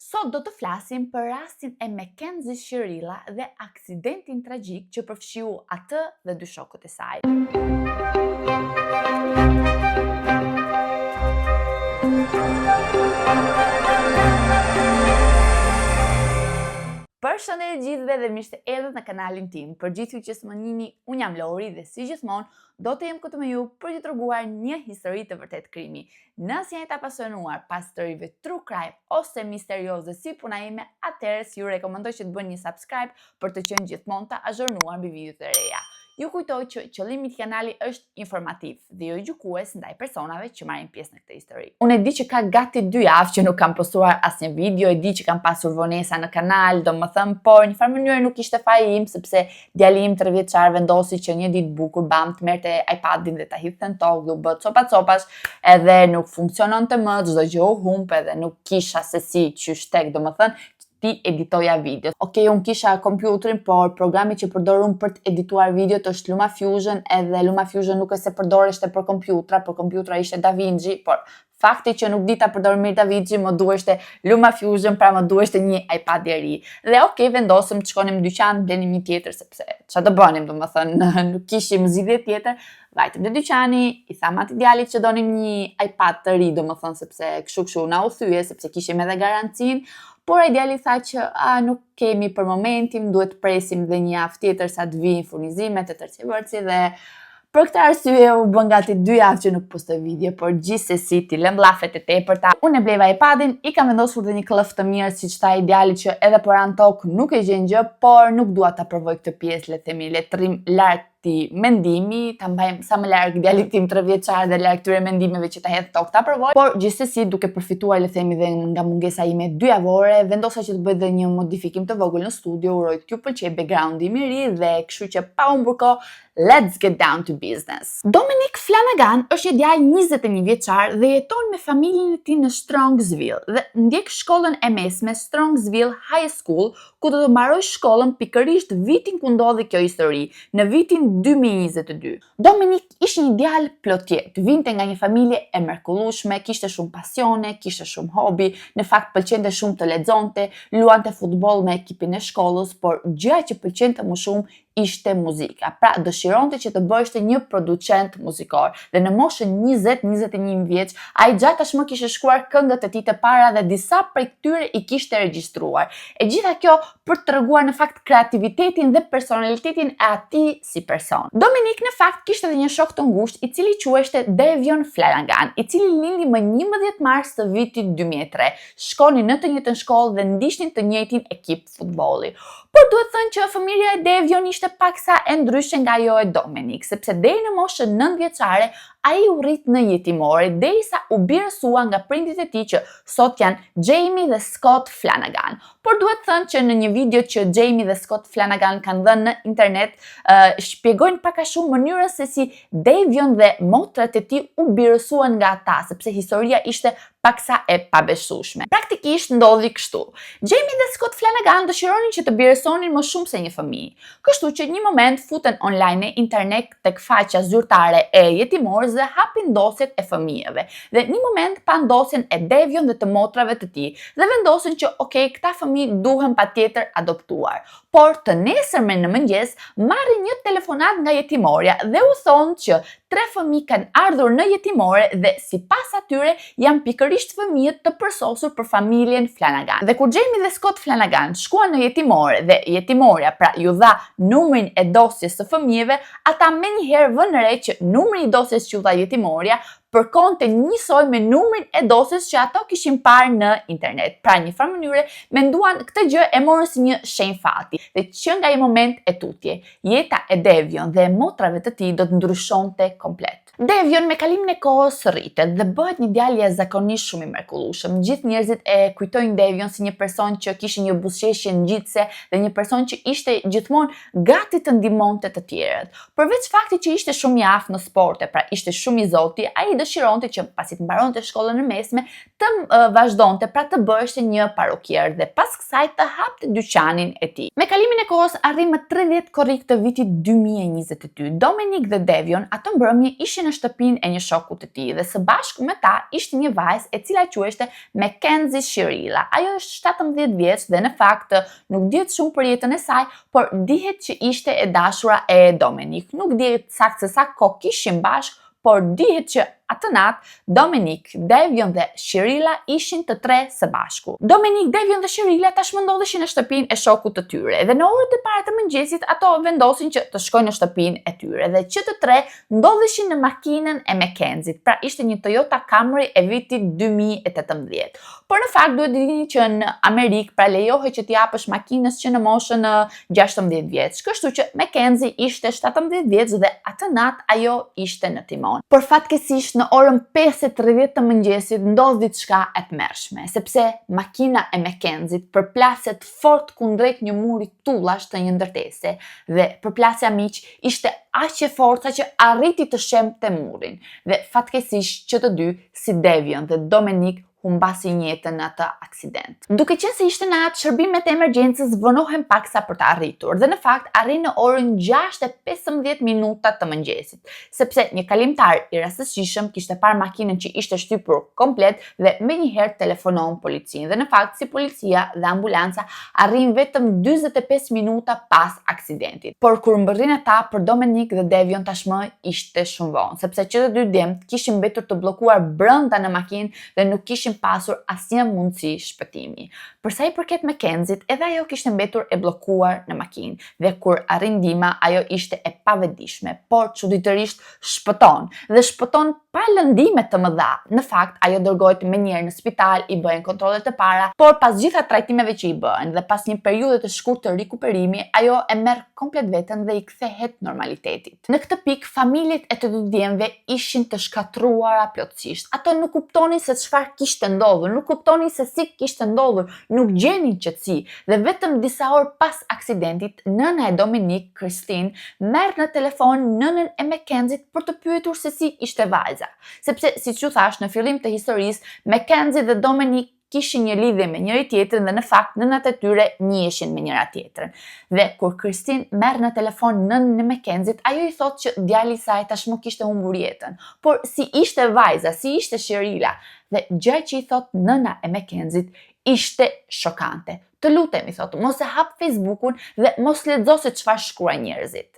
Sot do të flasim për rastin e Mackenzie Shirilla dhe aksidentin tragjik që përfshiu atë dhe dy shokët e saj. Përshëndetje gjithëve dhe mirë se erdhët në kanalin tim. Për gjithë ju që s'më njihni, unë jam Lori dhe si gjithmonë do të jem këtu me ju për t'ju treguar një histori të vërtet krimi. Nëse jeni të apasionuar pas historive true crime ose misterioze si puna ime, atëherë ju rekomandoj që të bëni një subscribe për të qenë gjithmonë të azhurnuar mbi videot e reja. Ju kujtoj që qëllimi i kanali është informativ dhe jo gjykues ndaj personave që marrin pjesë në këtë histori. Unë e di që ka gati 2 javë që nuk kam postuar asnjë video, e di që kam pasur vonesa në kanal, domethënë, por në farë mënyrë nuk ishte faji im sepse djali im 3 vjeçar vendosi që një ditë bukur bam të merrte iPadin dhe ta hidhte në tokë, u bë copash, edhe nuk funksiononte më, çdo gjë u humb edhe nuk kisha se si qysh tek, domethënë ti editoja videot. Okej, unë kisha kompjuterin, por programi që përdor unë për të edituar videot është LumaFusion, edhe LumaFusion nuk është se përdoreshte për kompjutra ishte DaVinci, por fakti që nuk dita përdor mirë DaVinci, më duheshte LumaFusion, pra më duheshte një iPad i ri. Dhe okej, vendosëm të shkonim në dyqan, blenim një tjetër, sepse çfarë do bënim, domethënë, nuk kishim zgjidhje tjetër. Vajtëm në dyqani, i tham atij djalit që donim një iPad të ri, domethënë sepse kështu na u thye, sepse kishim edhe garancinë. Por ai djali tha që nuk kemi për momentin, duhet të presim dhe një javë tjetër sa të vijnë furnizimet e tërësivërci dhe për këtë arsye u bën gati 2 javë që nuk postoj video, por gjithsesi ti lëm llafet e tepërta. Unë e bleva iPadin, i kam vendosur dhe një klëf të mirë siç tha ai djali që edhe por an tok nuk e gjen gjë, por nuk dua ta provoj këtë pjesë, le të themi, le të rrim larg ti mendimi, ta mbajmë sa më larg djalit tim 3 vjeçar dhe larg këtyre mendimeve që ta hedh tokë ta provoj. Por gjithsesi duke përfituar, le të themi, dhe nga mungesa ime 2 javore, vendosa që të bëj dhe një modifikim të vogël në studio, uroj t'ju pëlqej backgroundi im i ri dhe kështu që pa humbur kohë, let's get down to business. Dominic Flanagan është një djalë 21 vjeçar dhe jeton me familjen e tij në Strongsville dhe ndjek shkollën e mesme Strongsville High School, ku do të mbaroj shkollën pikërisht vitin ku ndodhi kjo histori, në vitin 2022. Dominic ishte një djalë plotjet, vinte nga një familje e mrekullueshme, kishte shumë pasione, kishte shumë hobi, në fakt pëlqente shumë të lexonte, luante futboll me ekipin e shkollës, por gjëja që pëlqente më shumë ishte muzika. Pra dëshironte që të bëheshte një producent muzikor. Dhe në moshën 20-21 vjeç, ai gjatë tashmë kishte shkruar këngët e tij të para dhe disa prej këtyre i kishte regjistruar. E gjitha kjo për të treguar në fakt kreativitetin dhe personalitetin e atij si person. Dominic në fakt kishte edhe një shok të ngushtë i cili quheshte Devion Flanagan, i cili lindi më 11 mars të vitit 2003. Shkonin në të njëjtën shkollë dhe ndiqnin të njëjtin ekip futbolli. Por duhet thënë që familja e Devion ishte paksa e ndryshe nga ajo e Dominic, sepse deri në moshën 9 vjeçare ai u rrit në jetimore derisa u birësua nga prindit e tij që sot janë Jamie dhe Scott Flanagan. Por duhet thënë që në një video që Jamie dhe Scott Flanagan kanë dhënë në internet, shpjegojnë pak a shumë mënyrën se si Devion dhe motrat e tij u birësuan nga ata, sepse historia ishte paksa e pabesueshme. Praktikisht ndodhi kështu. Jamie dhe Scott Flanagan dëshironin që të birësonin më shumë se një fëmijë. Kështu që një moment futen online në internet tek faqja zyrtare e jetimores dhe hapin dosjet e fëmijëve. Dhe një moment pa dosjen e Devion dhe të motrave të tij dhe vendosin që okay, këta fëmijë duhen patjetër adoptuar. Por të nesërmen në mëngjes marrin një telefonat nga jetimorja dhe u thonë që 3 fëmijë kanë ardhur në jetimore dhe sipas atyre janë pikërisht fëmijët të përsosur për familjen Flanagan. Dhe kur Jamie dhe Scott Flanagan shkuan në jetimore dhe jetimorja pra ju dha numrin e dosjes së fëmijëve, ata menjëherë vënë re që numri i dosjes që u dha jetimorja përkonte njësoj me numrin e dosjes që ato kishin parë në internet. Pra një farë mënyre menduan këtë gjë e morën si një shenjë fati. Dhe që nga ai moment e tutje, jeta e Devion dhe e motrave të tij do të ndryshonte komplet. Devion me kalimin e kohës rritet dhe bëhet një djalë jashtëzakonisht shumë i mrekullueshëm. Gjithë njerëzit e kujtojnë Devion si një person që kishte një buzëqeshje ngjitse dhe një person që ishte gjithmonë gati të ndihmonte të tjerët. Përveç faktit që ishte shumë i aftë në sporte, pra ishte shumë i zoti, ai dëshironte që pasi të mbaronte shkollën e mesme të vazhdonte pra të bëheshte një parokier dhe pas kësaj të hapte dyqanin e tij. Me kalimin e kohës arrin më 30 korrik të vitit 2022. Dominic dhe Devion atë mbrëmje ishin ndodheshin në shtëpinë e një shoku të tij dhe së bashku me ta ishte një vajzë e cila quheshte Mackenzie Shirilla. Ajo është 17 vjeç dhe në fakt nuk dihet shumë për jetën e saj, por dihet që ishte e dashura e Dominic. Nuk dihet saktë se sa kohë kishin bashkë, por dihet që atë natë Dominic, Davion dhe Shirilla ishin të tre së bashku. Dominic, Davion dhe Shirilla tashmë ndodheshin në shtëpinë e shokut të tyre dhe në orët e para të mëngjesit ato vendosin që të shkojnë në shtëpinë e tyre dhe që të tre ndodheshin në makinën e Mackenzie. Pra ishte një Toyota Camry e vitit 2018. Por në fakt duhet dini që në Amerikë pra lejohet që t'i japësh makinës që në moshën 16 vjeç. Kështu që Mackenzie ishte 17 vjeç dhe atë natë ajo ishte në timon. Por fatkeqësisht në orën 5:30 të mëngjesit ndodh diçka e tmerrshme, sepse makina e Mackenzie përplaset fort kundrejt një muri tullash të një ndërtese dhe përplasja miq ishte aq e fortë sa që arriti të shemte murin. Dhe fatkeqësisht që të dy, si Davion dhe Dominic, humbasin jetën në atë aksident. Duke qenë se ishte natë, shërbimet e emergjencës vonohen paksa për të arritur dhe në fakt arrin në orën 6:15 minuta të mëngjesit, sepse një kalimtar i rastësishëm kishte parë makinën që ishte shtypur komplet dhe menjëherë telefonon policinë dhe në fakt si policia dhe ambulanca arrin vetëm 45 minuta pas aksidentit. Por kur mbërrin ata, për Dominic dhe Davion tashmë ishte shumë vonë, sepse që të dy djemt kishin mbetur të bllokuar brenda në makinë dhe nuk kishin pasur asnjë mundësi shpëtimi. Për sa i përket Mackenzie, edhe ajo kishte mbetur e bllokuar në makinë dhe kur arrin ndihma, ajo ishte e pavetdijshme, por çuditërisht shpëton dhe shpëton pa lëndime të mëdha. Në fakt, ajo dërgohet menjëherë në spital, i bëhen kontrollet e para, por pas gjitha trajtimeve që i bëhen dhe pas një periudhe të shkurtër të rikuperimi, ajo e merr komplet veten dhe i kthehet normalitetit. Në këtë pikë, familjet e të dy djemve ishin të shkatruara plotësisht. Ato nuk kuptonin se çfarë kishte ndodhur, nuk kuptonin se si kishte ndodhur, nuk gjenin qetësi dhe vetëm disa orë pas aksidentit, nëna e Dominic, Christine, merr në telefon nënën e Mackenzie për të pyetur se si ishte vajza. Sepse, siç u thash në fillim të historisë, Mackenzie dhe Dominic kishin një lidhje me njëri tjetrin dhe në fakt nënat e tyre njihen me njëra tjetrën. Dhe kur Christine merr në telefon nënën e Mackenzie, ajo i thotë që djali i saj tashmë kishte humbur jetën. Por si ishte vajza, si ishte Shirilla? Dhe gjë që i thotë nëna e Mackenzie ishte shokante. Të lutem, i thotë, mos e hap Facebookun dhe mos lexo se çfarë shkruajnë njerëzit.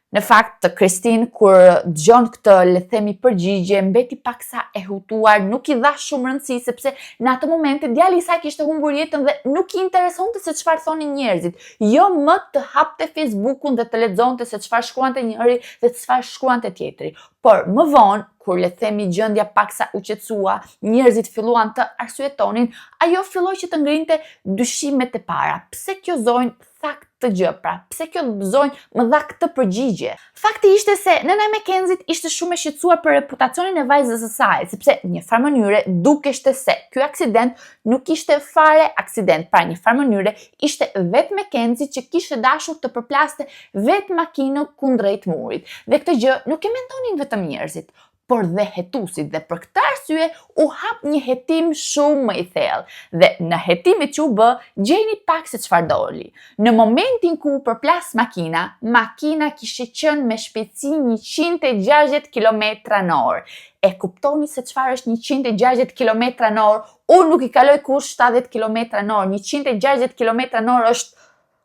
Në fakt, Christine, kur dëgjon këtë, le të themi, përgjigje, mbeti paksa e hutuar, nuk i dha shumë rëndësi sepse në atë moment djali i saj kishte humbur jetën dhe nuk i interesonte se çfarë thonin njerëzit. Jo më të hapte Facebookun dhe të lexonte se çfarë shkruante njëri dhe çfarë shkruante tjetri. Por më vonë, kur le të themi gjendja paksa u qetësua, njerëzit filluan të arsyetonin, ajo filloi që të ngrinte dyshimet e para. Pse kjo zonjë tha këtë gjë, pra pse kjo zonjë më dha këtë përgjigje? Fakti ishte se nëna e Mackenzie ishte shumë e shqetësuar për reputacionin e vajzës së saj, sepse në një farë mënyre dukeshte se ky aksident nuk ishte fare aksident, pra në një farë mënyre ishte vetë Mackenzie që kishte dashur të përplaste vetë makinën kundrejt murit. Dhe këtë gjë nuk e mendonin vetëm njerëzit, por dhe hetusit, dhe për këtë arsye u hap një hetim shumë më i thellë dhe në hetimin që u bë, gjeni pak se çfarë doli. Në momentin ku u përplas makina kishte qenë me shpejtësi 160 km/h. E kuptoni se çfarë është 160 km/h? Unë nuk i kaloj kurrë 70 km/h. 160 km/h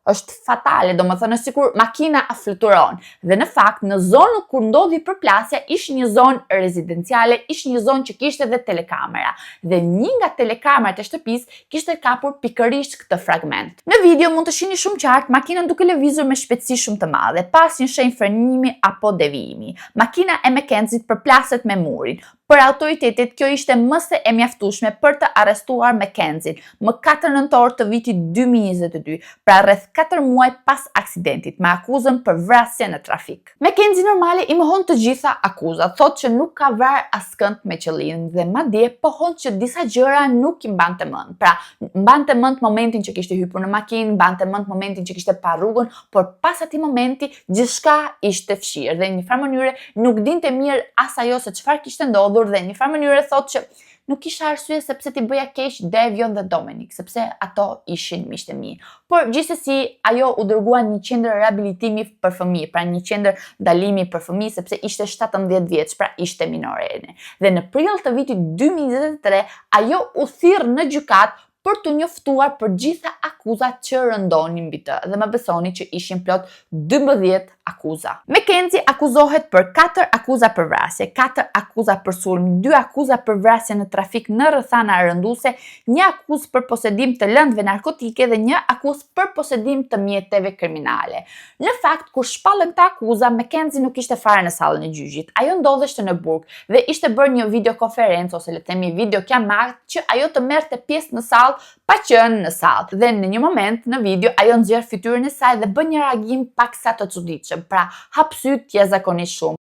është fatale, do më thënë sikur makina a fluturon. Dhe në fakt, në zonën kur ndodhi përplasja, ishte një zonë rezidenciale, ishte një zonë që kishte dhe telekamera. Dhe një nga telekamerat e shtëpisë kishte kapur pikërisht këtë fragment. Në video mund të shihni shumë qartë makinën duke lëvizur me shpejtësi shumë të madhe, pas një shenjë frenimi apo devijimi. Makina e Mackenzie përplaset me murin. Për autoritetet, kjo ishte më se e mjaftueshme për të arrestuar Mackenzie më 4 nëntor të vitit 2022, pra rreth 4 muaj pas aksidentit, me akuzën për vrasje në trafik. Mackenzie normale i mohon të gjitha akuzat, thotë që nuk ka vrarë askënd me qëllim dhe madje pohon që disa gjëra nuk i mbante mend. Pra, mbante mend momentin që kishte hyrë në makinë, mbante mend momentin që kishte pa rrugën, por pas atij momenti gjithçka ishte fshirë dhe në një farë mënyre nuk dinte mirë as ajo se çfarë kishte ndodhur dhe në një farë mënyre thotë që nuk kisha arsye sepse t'i bëja keq Devion dhe Dominik, sepse ato ishin miqtë e mi. Por gjithsesi ajo u dërgua në një qendër riabilitimi për fëmijë, pra një qendër ndalimi për fëmijë sepse ishte 17 vjeç, pra ishte minorene. Dhe në prill të vitit 2023 ajo u thirr në gjykatë për të njoftuar për gjitha akuzat që rëndonin mbi të, dhe më besoni që ishin plot 12 akuza. Mackenzie akuzohet për 4 akuza për vrasje, 4 akuza për sulm, 2 akuza për vrasje në trafik në rrethana rënduese, 1 akuzë për posedim të lëndëve narkotike dhe 1 akuzë për posedim të mjeteve kriminale. Në fakt, kur shpallën këta akuza, Mackenzie nuk ishte fare në sallën e gjyqit. Ajo ndodheshte në burg dhe ishte bërë një videokonferencë ose le të themi videokiamat që ajo të merrte pjesë në sallë pa qenë në sallë. Dhe në një moment në video ajo nxjerr fytyrën e saj dhe bën një reagim paksa të çuditshëm, pra hap syt jashtëzakonisht shumë.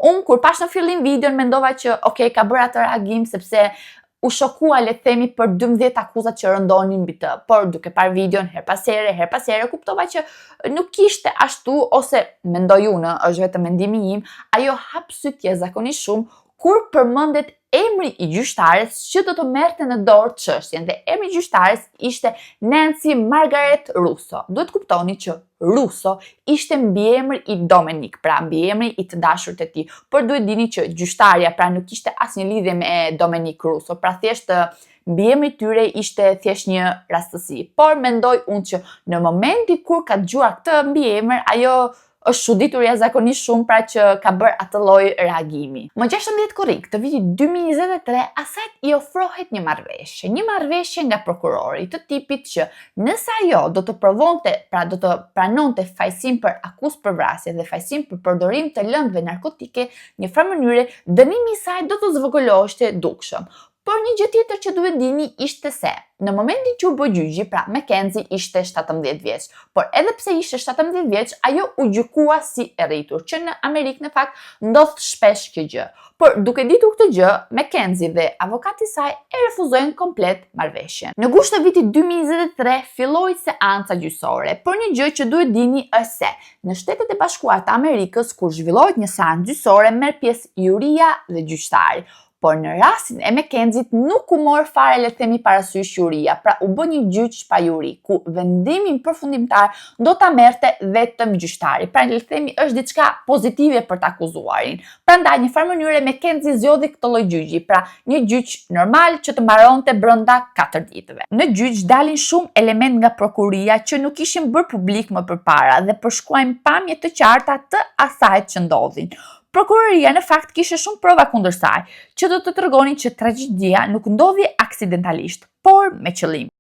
Unë kur pash në fillim videon mendova që ka bërë atë reagim sepse u shokua le të themi për 12 akuzat që rëndonin mbi të, por duke parë videon her pas here kuptova që nuk ishte ashtu, ose mendoj unë, është vetëm mendimi im, ajo hap syt jashtëzakonisht shumë kur përmendet emri i gjyqtares që do të merrte në dorë çështjen, dhe emri i gjyqtares ishte Nancy Margaret Russo. Duhet kuptoni që Russo ishte mbiemri i Dominik, pra mbiemri i të dashurit e tij. Por duhet dini që gjyqtarja pra nuk kishte asnjë lidhje me Dominik Russo, pra thjesht mbiemri i tyre ishte thjesht një rastësi. Por mendoj unë që në momentin kur ka dëgjuar këtë mbiemër, ajo është çuditur jashtëzakonisht shumë, pra që ka bërë atë lloj reagimi. Më 16 korrik të vitit 2023, asaj i ofrohet një marrëveshje nga prokurori të tipit që nëse ajo do të provonte, pra do të pranonte fajsim për akuzë për vrasje dhe fajsim për përdorim të lëndëve narkotike, në farë mënyre dënimi i saj do të zvoglloheshte dukshëm. Por një gjë tjetër që duhet dini ishte se në momentin që u bë gjyqi, pra Mackenzie ishte 17 vjeç, por edhe pse ishte 17 vjeç, ajo u gjykua si e rritur, që në Amerikë në fakt ndodh shpesh kjo gjë. Por duke ditur këtë gjë, Mackenzie dhe avokati i saj e refuzojnë komplet marrëveshjen. Në gusht të vitit 2023 filloi seanca gjyqësore, por një gjë që duhet dini është se në Shtetet e Bashkuara të Amerikës kur zhvillohet një seancë gjyqësore merr pjesë juria dhe gjyqtari. Por në rastin e Mackenziet nuk u mor fare le të themi parasysh juria, pra u bë një gjyq pa juri, ku vendimin përfundimtar do ta merrte vetëm gjyqtari. Pra le të themi është diçka pozitive për të akuzuarin. Prandaj në farë mënyre Mackenzie zgjodhi këtë lloj gjyqi, pra një gjyq normal që të mbaronte brenda 4 ditëve. Në gjyq dalin shumë element nga prokuria që nuk ishin bërë publik më përpara dhe përshkruajnë pamje të qarta të asaj që ndodhin. Prokuroria në fakt kishte shumë prova kundër saj, që do të tregonin që tragjedia nuk ndodhi aksidentalisht, por me qëllim.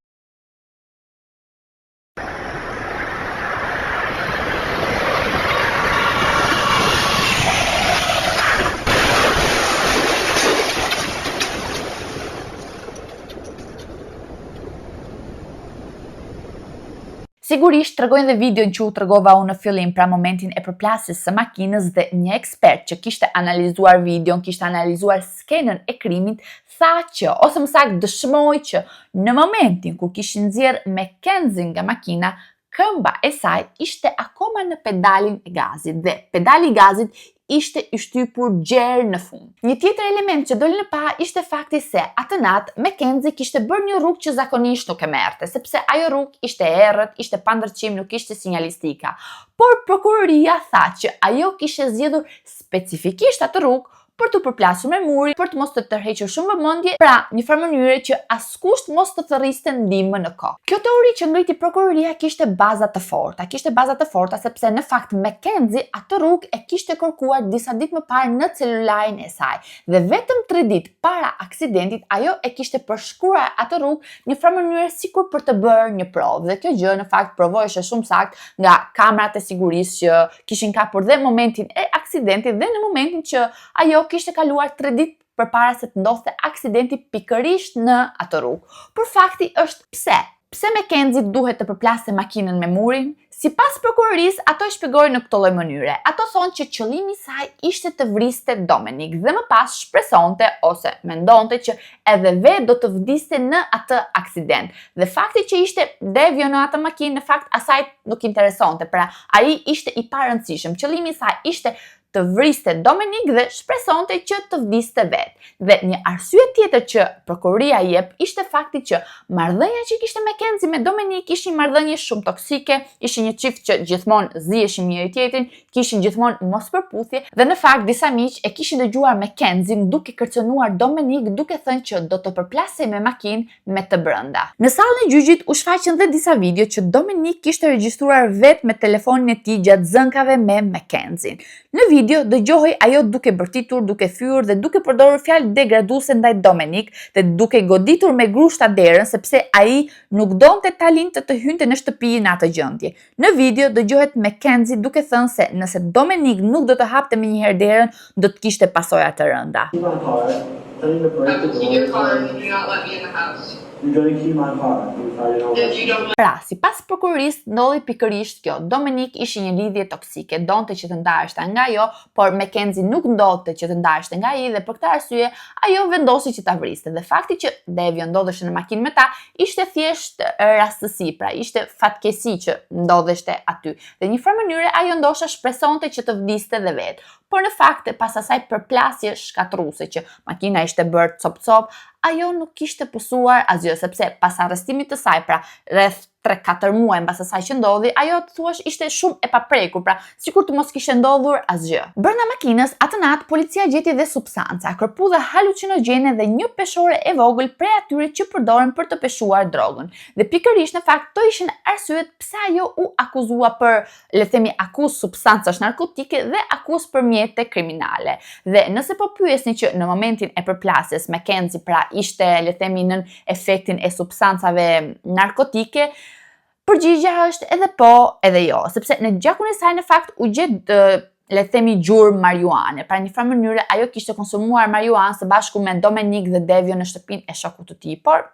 Sigurisht tregojnë dhe videon që u tregova unë në fillim, pra momentin e përplasjes së makinës, dhe një ekspert që kishte analizuar videon, kishte analizuar skenën e krimit, tha që, ose më saktë dëshmoi që në momentin kur kishin nxjerr Mackenzie nga makina, këmba e saj ishte akoma në pedalin e gazit dhe pedali i gazit ishte i shtypur gjerë në fund. Një tjetër element që doli në pa ishte fakti se atë natë Mackenzie kishte bërë një rrugë që zakonisht nuk e merrte, sepse ajo rrugë ishte errët, ishte pa ndërçim, nuk ishte sinjalistika. Por prokuroria tha që ajo kishte zgjedhur specifikisht atë rrugë për të përplasur me muri, për të mos të tërhequr shumë vëmendje, pra një farë mënyre që askush mos të thërriste ndihmën në kohë. Kjo teori që ngriti prokuroria kishte baza të forta, sepse në fakt Mackenzie atë rrugë e kishte kërkuar disa ditë më parë në celularin e saj, dhe vetëm 3 ditë para aksidentit ajo e kishte përshkruar atë rrugë një farë mënyre sikur për të bërë një provë, dhe kjo gjë në fakt provoheshte shumë saktë nga kamerat e sigurisë që kishin kapur dhe momentin e aksidentit dhe në momentin që ajo kishte kaluar 3 ditë përpara se të ndodhte aksidenti pikërisht në atë rrugë. Por fakti është pse Mackenzie duhet të përplaste makinën me murin? Sipas prokurorisë, ato e shpjegojnë në këtë lloj mënyre. Ato thonë që qëllimi i saj ishte të vriste Dominik dhe më pas shpresonte ose mendonte që edhe vetë do të vdiste në atë aksident. Dhe fakti që ishte Devio në atë makinë në fakt asaj nuk interesonte, pra ai ishte i parëndësishëm. Qëllimi i saj ishte të vriste Dominik dhe shpresonte që të vdiste vetë. Dhe një arsye tjetër që prokuroria jep ishte fakti që marrëdhënia që kishte Mackenzie me Dominik ishte një marrëdhënie shumë toksike, ishte një çift që gjithmonë ziheshin njëri tjetrin, kishin gjithmonë mospërputhje dhe në fakt disa miq e kishin dëgjuar Mackenzie duke kërcënuar Dominik duke thënë që do të përplasej me makinë me të brënda. Në sallën e gjyqit u shfaqën dhe disa video që Dominik kishte regjistruar vetë me telefonin e tij gjatë zënkave me Mackenzie. Në video dëgjohej ajo duke bërtitur, duke fyer dhe duke përdorur fjalë degraduese ndaj Dominik dhe duke goditur me grushta derën sepse ai nuk donte ta linte të hynte në shtëpi në atë gjendje. Në video dëgjohet Mackenzie duke thënë se nëse Dominik nuk do të hapte menjëherë derën, do të kishte pasoja të rënda. Pra, sipas prokurorisë, ndodhi pikërisht kjo. Dominik ishte një lidhje toksike, donte që të ndaheshte nga ajo, por Mackenzie nuk ndodhte që të ndaheshte nga ai dhe për këtë arsye ajo vendosi që ta vriste. Dhe fakti që Devio ndodheshte në makinë me ta ishte thjesht rastësi, pra ishte fatkeqësi që ndodheshte aty. Dhe në një farë mënyre ajo ndoshta shpresonte që të vdiste dhe vetë. Por në fakt pas asaj përplasje shkatruese që makina ishte bërë cop-cop, ajo nuk kishte pësuar asgjë sepse pas arrestimit të saj, pra rreth 3-4 muaj mbas asaj që ndodhi, ajo thuaç ishte shumë e paprekur, pra sikur të mos kishte ndodhur asgjë. Brenda makinës atë natë policia gjeti dhe substanca, kërpudha halucinogjene dhe një peshore e vogël prej atyre që përdoren për të peshuar drogën. Dhe pikërisht në fakt to ishin arsyet pse ajo u akuzua për, le të themi, akuzë substancash narkotike dhe akuzë për mjete kriminale. Dhe nëse po pyesni që në momentin e përplasjes Mackenzie pra ishte, le të themi, nën efektin e substancave narkotike, përgjigja është edhe po, edhe jo, sepse në gjakun e saj në fakt u gjet le të themi gjurmë marijuane. Pra në një farë mënyrë ajo kishte konsumuar marijuanë së bashku me Dominik dhe Devio në shtëpinë e shokut të tij, por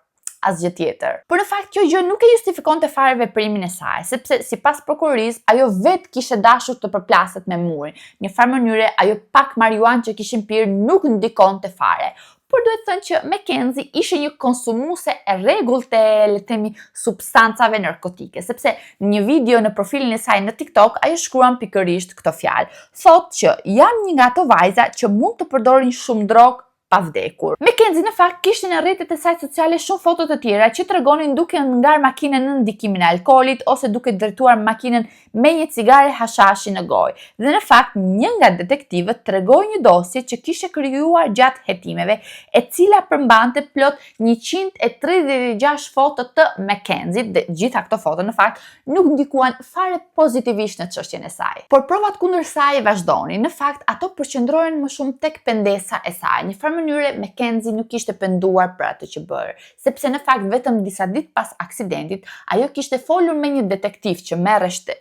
asgjë tjetër. Por në fakt kjo gjë nuk e justifikonte fare veprimin e saj, sepse sipas prokurorisë ajo vetë kishte dashur të përplaset me murin. Në një farë mënyrë ajo pak marijuanë që kishin pirë nuk ndikonte fare. Por duhet thënë që Mackenzie ishte një konsumuese e rregullt të, le të themi, substancave narkotike, sepse në një video në profilin e saj në TikTok ajo shkruan pikërisht këtë fjalë. Thotë që jam një nga ato vajza që mund të përdorin shumë drogë pa vdekur. Mackenzie në fakt kishte në rrjetet e saj sociale shumë foto të tjera që tregonin duke ngar makinën në ndikimin e alkoolit ose duke drejtuar makinën me një cigare hashashi në gojë. Dhe në fakt një nga detektivët tregoi një dosje që kishte krijuar gjatë hetimeve, e cila përmbante plot 136 foto të Mackenzie dhe gjitha këto foto në fakt nuk ndikuan fare pozitivisht në çështjen e saj. Por provat kundër saj vazhdonin. Në fakt ato përqendrohen më shumë tek pendesa e saj. Në farë mënyrë Mackenzie nuk kishte penduar për atë që bërë, sepse në fakt vetëm disa ditë pas aksidentit ajo kishte folur me një detektiv që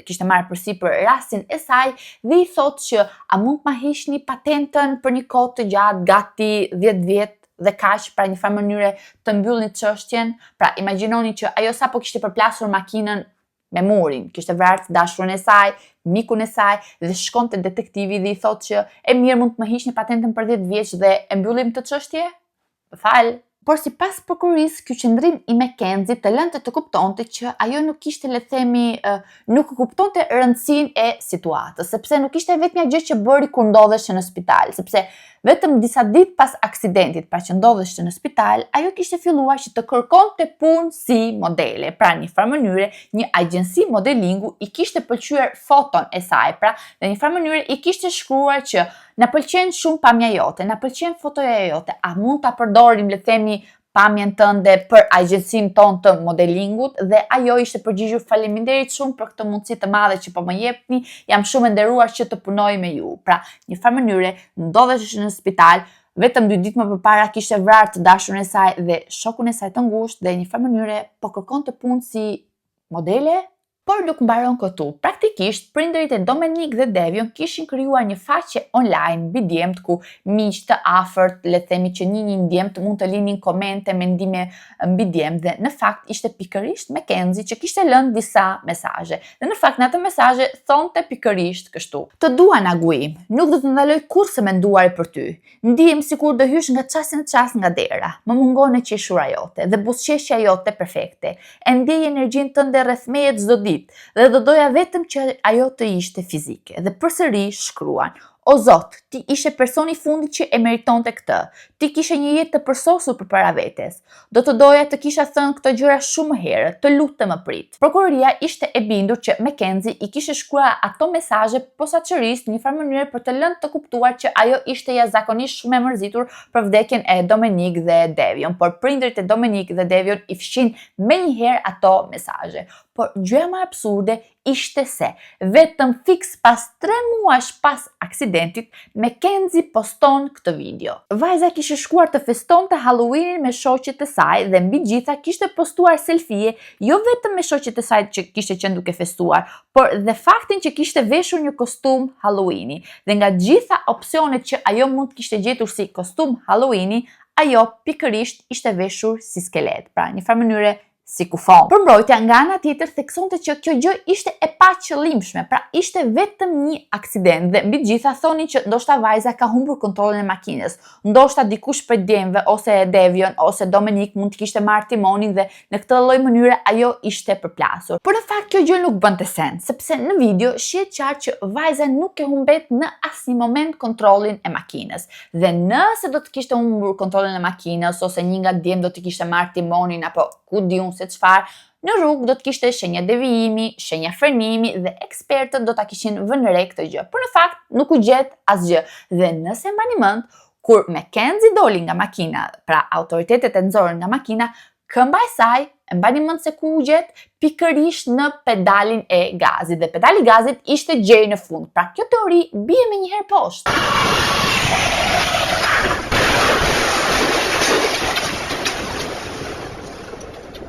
kishte marrë përsipër rastin e saj dhe i thotë që a mund të ma hiqni patentën për një kohë të gjatë, gati 10 vjet dhe kaq, pra një farë mënyrë të mbyllni çështjen. Pra imagjinoni që ajo sapo kishte përplasur makinën me murin, kishte vrarë dashurin e saj, mikun e saj dhe shkon te detektivi dhe i thotë që e mirë mund të më hiqni patentën për 10 vjeç dhe e mbyllim të çështje? Fal. Por sipas prokurorisë, ky qëndrim i Mackenzie të lënte të kuptonte që ajo nuk kishte, le të themi, nuk kuptonte rëndësinë e situatës, sepse nuk ishte vetëm gjë që bëri kur ndodheshte në spital, sepse vetëm disa ditë pas aksidentit, pra që ndodheshte në spital, ajo kishte filluar që të kërkonte punë si modele. Pra në një farë mënyrë, një agjenci modelingu i kishte pëlqyer foton e saj, pra në një farë mënyrë i kishte shkruar që na pëlqen shumë pamja jote, na pëlqen fotoja jote, a mund ta përdorim, le të themi, pamjen tënde për agjencinë tonë të modelingut, dhe ajo ishte përgjigjur faleminderit shumë për këtë mundësi të madhe që po më jepni, jam shumë e nderuar që të punoj me ju. Pra, në një farë mënyrë ndodhesh në spital, vetëm 2 ditë më përpara kishte vrarë të dashurin e saj dhe shokun e saj të ngushtë dhe në një farë mënyrë po kërkonte punë si modele. Por nuk mbaron këtu. Praktikisht, prindërit e Dominik dhe Devio kishin krijuar një faqe online mbi djemt ku miq të afërt, le të themi që një djemt mund të linin komente, mendime mbi djemt dhe në fakt ishte pikërisht Mackenzie që kishte lënë disa mesazhe. Dhe në fakt në ato mesazhe thonte pikërisht kështu: "Të dua Naguim, nuk do të ndaloj kurrë menduari për ty. Ndihem sikur do hysh nga çasti në çast nga dera. Më mungon e qeshura jote dhe buzëqeshja jote perfekte. E ndjej energjinë tënde rreth meje çdo ditë. Dhe do doja vetëm që ajo të ishte fizike." Dhe përsëri shkruan: O Zot, ti ishe personi fundi që e meritonte këtë. Ti kishe një jetë të përsosur përpara vetes. Do të doja të kisha thënë këto gjëra shumë herë, të lutem më prit. Prokuroria ishte e bindur që Mackenzie i kishe shkruar ato mesazhe posaçërisht në një farë mënyrë për të lënë të kuptuar që ajo ishte jashtëzakonisht shumë e mërzitur për vdekjen e Dominic dhe Devion, por prindërit e Dominic dhe Devion i fshin menjëherë ato mesazhe. Por gjëja më absurde ishte se vetëm fiks pas 3 muash pas aksidentit, Mackenzie poston këtë video. Vajza kishte shkuar të festonte Halloweenin me shoqet e saj dhe mbi gjitha kishte postuar selfie jo vetëm me shoqet e saj që kishte qenë duke festuar, por dhe faktin që kishte veshur një kostum Halloweeni. Dhe nga gjitha opsionet që ajo mund të kishte gjetur si kostum Halloweeni, ajo pikërisht ishte veshur si skelet, pra një farë mënyre si kufon. Për mbrojtja, nga ana tjetër theksonte që kjo gjë ishte e paqëllimshme, pra ishte vetëm një aksident dhe mbi gjitha thonin që ndoshta vajza ka humbur kontrollin e makinës, ndoshta dikush prej djemve ose Devion ose Dominic mund të kishte marrë timonin dhe në këtë lloj mënyre ajo ishte përplasur. Por në fakt kjo gjë nuk bënte sens, sepse në video shihet qartë që vajza nuk e humbet në asnjë moment kontrollin e makinës. Dhe nëse do të kishte humbur kontrollin e makinës ose një nga djem do të kishte marrë timonin apo ku diun se çfarë, në rrugë do të kishte shenja devijimi, shenja frenimi dhe ekspertët do ta kishin vënë re këtë gjë. Por në fakt nuk u gjet asgjë. Dhe nëse mbani mend, kur Mackenzie doli nga makina, pra autoritetet e nxorën nga makina, këmba e saj, e mbani mend se ku u gjet? Pikërisht në pedalin e gazit. Dhe pedali i gazit ishte gjej në fund. Pra kjo teori bie menjëherë poshtë.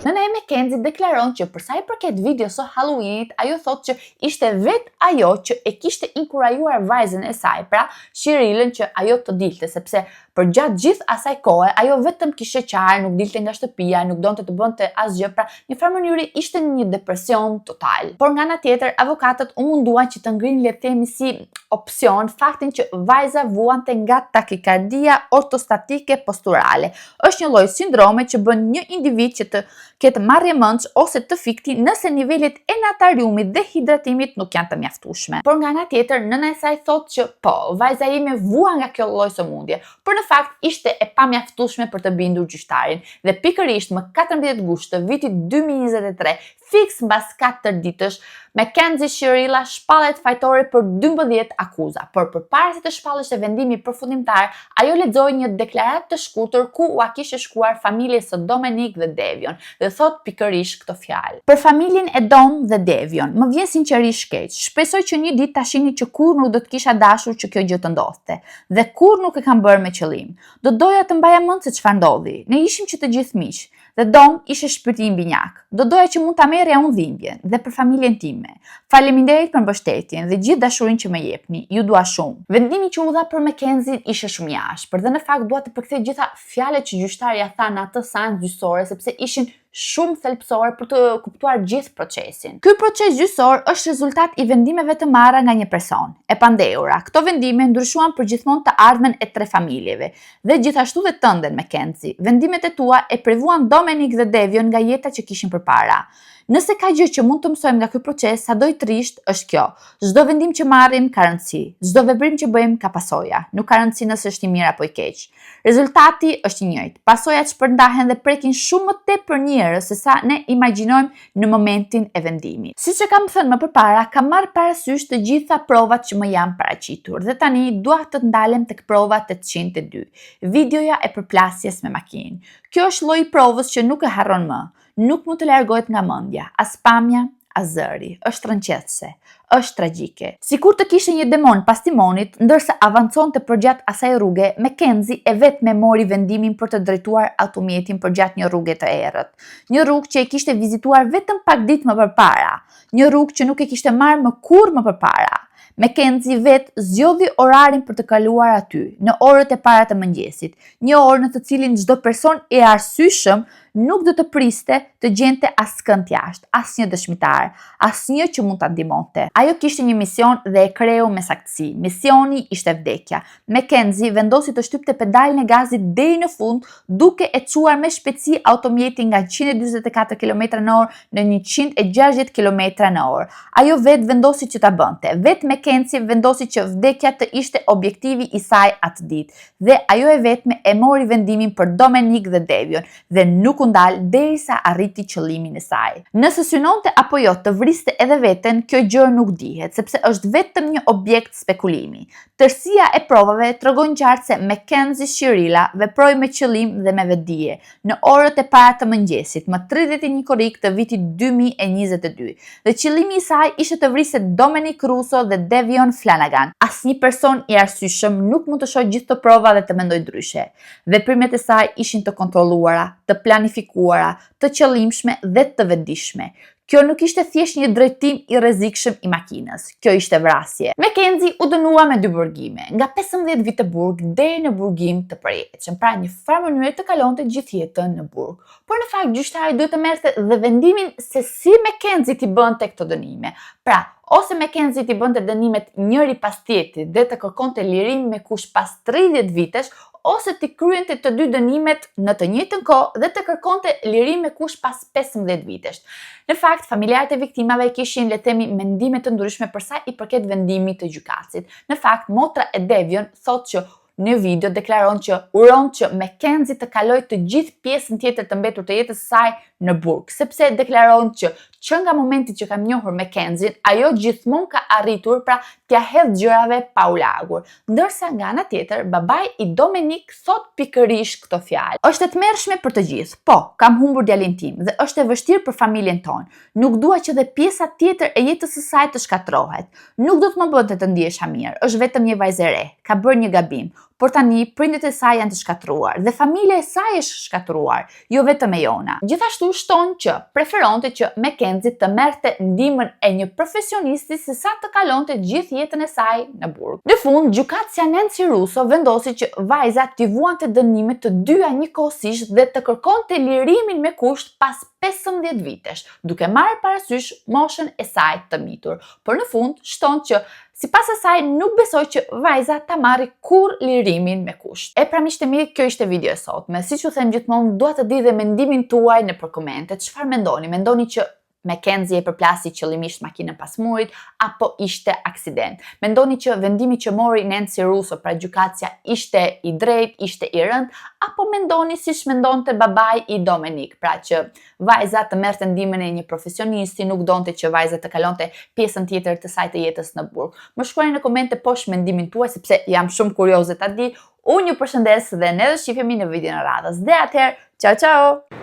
Nëna e Mackenzie deklaron që për sa i përket videos së Halloweenit, ajo thotë që ishte vetë ajo që e kishte inkurajuar vajzën e saj, pra Shirley'n që ajo të dilte, sepse për gjatë gjithë asaj kohe, ajo vetëm kishte qarë, nuk dilte nga shtëpia, nuk donte të bënte asgjë, pra në farë mënyrë ishte në një depresion total. Por nga ana tjetër, avokatët u munduan që të ngrinë le të themi si opsion faktin që vajza vuante nga takikardia ortostatike posturale. Është një lloj sindrome që bën një individ që të ketë marrje mendsh ose të fikti nëse nivelet e natariumit dhe hidratimit nuk janë të mjaftueshme. Por nga ana tjetër, nëna e saj thotë që po, vajza ime vua nga kjo lloj sëmundje, por në fakt ishte e pamjaftueshme për të bindur gjyqtarin. Dhe pikërisht më 14 gusht të vitit 2023, fiks mbas 4 ditësh, Mackenzie Shirilla shpallet fajtore për 12 akuza, por përpara se të shpalleshte vendimi përfundimtar, ajo lexoi një deklaratë të shkurtër ku ua kishte shkruar familjes së Dominic dhe Devion dhe thot pikërisht këto fjalë. Për familjen e Dom dhe Devion, më vjen sinqerisht keq. Shpresoj që një ditë ta shihni që kur nuk do të kisha dashur që kjo gjë të ndodhte dhe kur nuk e kam bërë me qëllim. Do doja të mbaja mend se çfarë ndodhi. Ne ishim që të gjithë miq. Dhe Dom ishe shpirti im binjak. Do doja që mund ta merrja unë dhimbjen dhe për familjen time. Faleminderit për mbështetjen dhe gjithë dashurinë që më jepni. Ju dua shumë. Vendimi që u dha për Mackenzie ishte shumë i ashpër dhe në fakt dua të përkthej gjitha fjalët që gjyqtari ja tha në atë seancë gjyqësore sepse ishin shumë thelbësore për të kuptuar gjithë procesin. Ky proces gjyqësor është rezultat i vendimeve të marra nga një person, e pandehura. Këto vendime ndryshuan përgjithmonë të ardhmen e 3 familjeve dhe gjithashtu dhe tënden Mackenzie. Vendimet e tua e privuan Dominic dhe Devion nga jeta që kishin përpara. Nëse ka gjë që mund të mësojmë nga ky proces, sado i trisht është kjo. Çdo vendim që marrim ka rëndësi. Çdo veprim që bëjmë ka pasoja. Nuk ka rëndësi nëse është i mirë apo i keq. Rezultati është i njëjtë. Pasojat shpërndahen dhe prekin shumë më tepër njerëz se sa ne imagjinojmë në momentin e vendimit. Siç e kam thënë më përpara, kam marrë parasysh të gjitha provat që më janë paraqitur dhe tani dua të ndalem tek prova 802. Videoja e përplasjes me makinë. Kjo është lloji i provës që nuk e harron më. Nuk mund të largohet nga mendja, as pamja, as zëri. Është rënqetëse, është tragjike. Sikur të kishte një demon pas timonit, ndërsa avanconte përgjatë asaj rruge, Mackenzie e vetme mori vendimin për të drejtuar automjetin përgjatë një rruge të errët. Një rrugë që e kishte vizituar vetëm pak ditë më përpara, një rrugë që nuk e kishte marrë më kurrë më përpara. Mackenzie vetë zgjodhi orarin për të kaluar aty, në orët e para të mëngjesit, një orë në të cilin çdo person i arsyeshëm nuk do të priste të gjente askënd jashtë, asnjë dëshmitar, asnjë që mund ta ndihmonte. Ajo kishte një mision dhe e kreu me saktësi. Misioni ishte vdekja. Mackenzie vendosi të shtypte pedalin e gazit deri në fund, duke e çuar me shpejtësi automjetin nga 144 km/h në 160 km/h. Ajo vetë vendosi që ta bënte. Vetë Mackenzie vendosi që vdekja të ishte objektivi i saj atë ditë, dhe ajo e vetme e mori vendimin për Dominic dhe Devion dhe nuk u ndal derisa arriti qëllimin e saj. Nëse synonte apo jo të vriste edhe veten, kjo gjë nuk dihet, sepse është vetëm një objekt spekulimi. Tërësia e provave tregon qartë se Mackenzie Shirilla veproi me qëllim dhe me vetdije në orët e para të mëngjesit, më 31 korrik të vitit 2022, dhe qëllimi i saj ishte të vriste Dominic Russo dhe Devion Flanagan. Asnjë person i arsyeshëm nuk mund të shohë gjithë të prova dhe të mendojë ndryshe. Veprimet e saj ishin të kontrolluara, të planifikuara, të qëllimshme dhe të vetëdijshme. Kjo nuk ishte thjesht një drejtim i rrezikshëm i makinës, kjo ishte vrasje. Mackenzie u dënua me 2 burgime, nga 15 vite burg deri në burgim të përjetshëm, pra një farë mënyrë të kalonte gjithë jetën në burg. Por në fakt gjyqtari duhet të merrte dhe vendimin se si Mackenzie t'i bënte këto dënime. Pra, ose Mackenzie t'i bënte dënimet njëri pas tjetrit dhe të kërkonte lirim me kush pas 30 vitesh, ose t'i kryente të 2 dënimet në të njëjtën kohë dhe të kërkonte lirim me kush pas 15 vitesh. Në fakt, familjarët e viktimave kishin, le të themi, mendime të ndryshme për sa i përket vendimit të gjykatësit. Në fakt, motra e Devion thotë që në video deklaron që uron që Mackenzie të kaloj të gjithë pjesën tjetër të mbetur të jetës së saj në burg, sepse deklaron që nga momenti që kam njohur Mackenzie, ajo gjithmonë ka arritur pra t'ia hedh gjërave pa u lagur. Ndërsa nga ana tjetër, babai i Dominic thot pikërisht këtë fjalë. Është e tmerrshme për të gjithë. Po, kam humbur djalin tim dhe është e vështirë për familjen tonë. Nuk dua që dhe pjesa tjetër e jetës së saj të shkatërrohet. Nuk do të më bënte të ndihesha mirë. Është vetëm një vajzë e re. Ka bërë një gabim. Por tani prindët e saj janë të shkatruar dhe familja e saj është shkatruar, jo vetëm e jona. Gjithashtu shton që preferonte që Mackenzie të merrte ndihmën e një profesionisti sesa të kalonte gjithë jetën e saj në burg. Në fund, gjykatësia Nancy Russo vendosi që vajza t'i vuante dënimet të dyja njëkohësisht dhe të kërkonte lirimin me kusht pas 15 vitesh, duke marrë parasysh moshën e saj të mitur. Por në fund, shton që sipas asaj nuk besoj që vajza ta marri kur lirimin me kusht. E pra miqtë mi, kjo ishte video e sotme. Siç u them gjithmonë, dua të di dhe mendimin tuaj nëpër komente. Çfarë mendoni? Mendoni që Mackenzie e përplasi qëllimisht makinën pas murit apo ishte aksident? Mendoni që vendimi që mori Nancy Russo pra gjykatësia ishte i drejtë, ishte i rënd, apo mendoni siç mendonte babai i Dominic, pra që vajza të merrte ndihmën e një profesionisti, nuk donte që vajza të kalonte pjesën tjetër të saj të jetës në burg. Më shkruani në komente poshtë mendimin tuaj sepse jam shumë kurioze ta di. Unë ju përshëndes dhe ne do shihemi në videon e radhës. Dhe atëherë, ciao ciao.